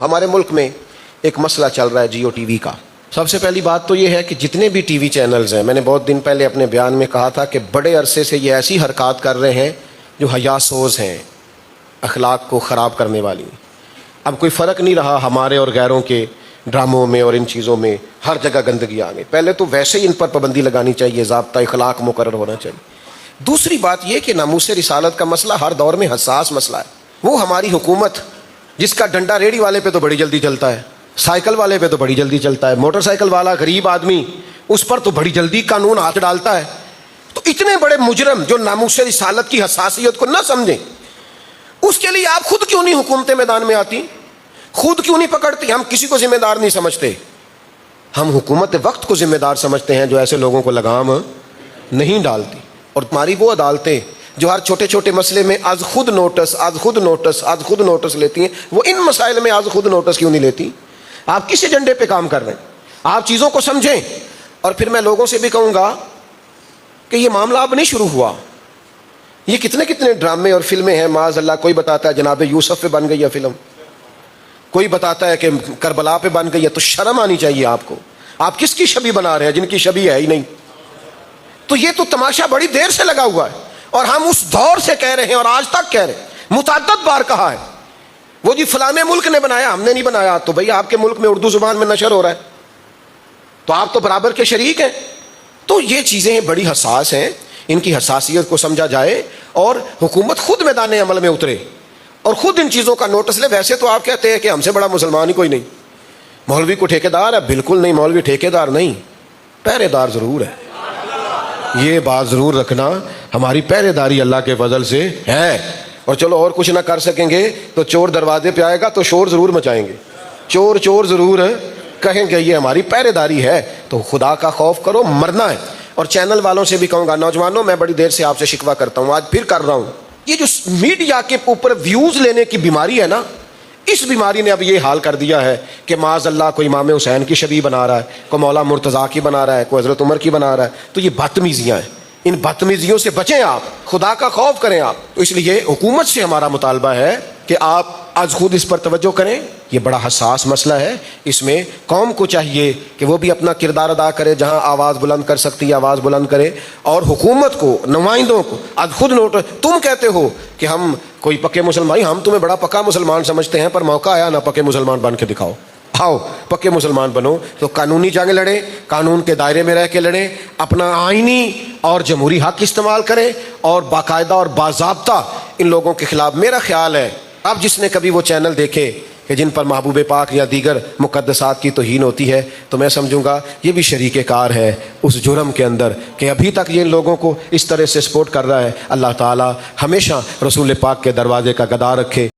ہمارے ملک میں ایک مسئلہ چل رہا ہے جیو ٹی وی کا۔ سب سے پہلی بات تو یہ ہے کہ جتنے بھی ٹی وی چینلز ہیں، میں نے بہت دن پہلے اپنے بیان میں کہا تھا کہ بڑے عرصے سے یہ ایسی حرکات کر رہے ہیں جو حیا سوز ہیں، اخلاق کو خراب کرنے والی۔ اب کوئی فرق نہیں رہا ہمارے اور غیروں کے ڈراموں میں اور ان چیزوں میں، ہر جگہ گندگی آ گئی۔ پہلے تو ویسے ہی ان پر پابندی لگانی چاہیے، ضابطہ اخلاق مقرر ہونا چاہیے۔ دوسری بات یہ کہ ناموس رسالت کا مسئلہ ہر دور میں حساس مسئلہ ہے۔ وہ ہماری حکومت جس کا ڈنڈا ریڑھی والے پہ تو بڑی جلدی چلتا ہے، سائیکل والے پہ تو بڑی جلدی چلتا ہے، موٹر سائیکل والا غریب آدمی اس پر تو بڑی جلدی قانون ہاتھ ڈالتا ہے۔ تو اتنے بڑے مجرم جو ناموس رسالت کی حساسیت کو نہ سمجھیں، اس کے لیے آپ خود کیوں نہیں حکومتیں میدان میں آتی؟ خود کیوں نہیں پکڑتی؟ ہم کسی کو ذمہ دار نہیں سمجھتے، ہم حکومت وقت کو ذمہ دار سمجھتے ہیں جو ایسے لوگوں کو لگام نہیں ڈالتی۔ اور تمہاری وہ عدالتیں جو ہر چھوٹے چھوٹے مسئلے میں از خود نوٹس لیتی ہیں، وہ ان مسائل میں از خود نوٹس کیوں نہیں لیتی؟ آپ کس ایجنڈے پہ کام کر رہے ہیں؟ آپ چیزوں کو سمجھیں۔ اور پھر میں لوگوں سے بھی کہوں گا کہ یہ معاملہ اب نہیں شروع ہوا، یہ کتنے ڈرامے اور فلمیں ہیں، معاذ اللہ کوئی بتاتا ہے جناب یوسف پہ بن گئی ہے فلم، کوئی بتاتا ہے کہ کربلا پہ بن گئی ہے، تو شرم آنی چاہیے آپ کو۔ آپ کس کی شبیہ بنا رہے ہیں جن کی شبیہ ہے ہی نہیں؟ تو یہ تو تماشا بڑی دیر سے لگا ہوا ہے، اور ہم اس دور سے کہہ رہے ہیں اور آج تک کہہ رہے ہیں، متعدد بار کہا ہے وہ جی فلانے ملک نے بنایا، ہم نے نہیں بنایا۔ تو بھئی آپ کے ملک میں اردو زبان میں نشر ہو رہا ہے تو آپ تو برابر کے شریک ہیں۔ تو یہ چیزیں بڑی حساس ہیں، ان کی حساسیت کو سمجھا جائے اور حکومت خود میدان عمل میں اترے اور خود ان چیزوں کا نوٹس لے۔ ویسے تو آپ کہتے ہیں کہ ہم سے بڑا مسلمان ہی کوئی نہیں، مولوی کو ٹھیکیدار ہے، بالکل نہیں، مولوی ٹھیکیدار نہیں، پہرے دار ضرور ہے۔ یہ بات ضرور رکھنا، ہماری پہرے داری اللہ کے فضل سے ہے۔ اور چلو اور کچھ نہ کر سکیں گے تو چور دروازے پہ آئے گا تو شور ضرور مچائیں گے، چور ضرور کہیں گے، یہ ہماری پہرے داری ہے۔ تو خدا کا خوف کرو، مرنا ہے۔ اور چینل والوں سے بھی کہوں گا، نوجوانوں میں بڑی دیر سے آپ سے شکوہ کرتا ہوں، آج پھر کر رہا ہوں، یہ جو میڈیا کے اوپر ویوز لینے کی بیماری ہے نا، اس بیماری نے اب یہ حال کر دیا ہے کہ معاذ اللہ کوئی امام حسین کی شبیہ بنا رہا ہے، کوئی مولا مرتضیٰ کی بنا رہا ہے، کوئی حضرت عمر کی بنا رہا ہے۔ تو یہ بدتمیزیاں ہیں، ان بدتمیزیوں سے بچیں، آپ خدا کا خوف کریں آپ۔ تو اس لیے حکومت سے ہمارا مطالبہ ہے کہ آپ از خود اس پر توجہ کریں، یہ بڑا حساس مسئلہ ہے۔ اس میں قوم کو چاہیے کہ وہ بھی اپنا کردار ادا کرے، جہاں آواز بلند کر سکتی ہے آواز بلند کرے، اور حکومت کو، نمائندوں کو از خود تم کہتے ہو کہ ہم کوئی پکے مسلمان، ہم تمہیں بڑا پکا مسلمان سمجھتے ہیں، پر موقع آیا نہ پکے مسلمان بن کے دکھاؤ، آؤ پکے مسلمان بنو۔ تو قانونی جنگ لڑیں، قانون کے دائرے میں رہ کے لڑیں، اپنا آئینی اور جمہوری حق استعمال کریں، اور باقاعدہ اور باضابطہ ان لوگوں کے خلاف۔ میرا خیال ہے اب جس نے کبھی وہ چینل دیکھے کہ جن پر محبوب پاک یا دیگر مقدسات کی توہین ہوتی ہے، تو میں سمجھوں گا یہ بھی شریک کار ہے اس جرم کے اندر کہ ابھی تک یہ ان لوگوں کو اس طرح سے سپورٹ کر رہا ہے۔ اللہ تعالی ہمیشہ رسول پاک کے دروازے کا گدا رکھے۔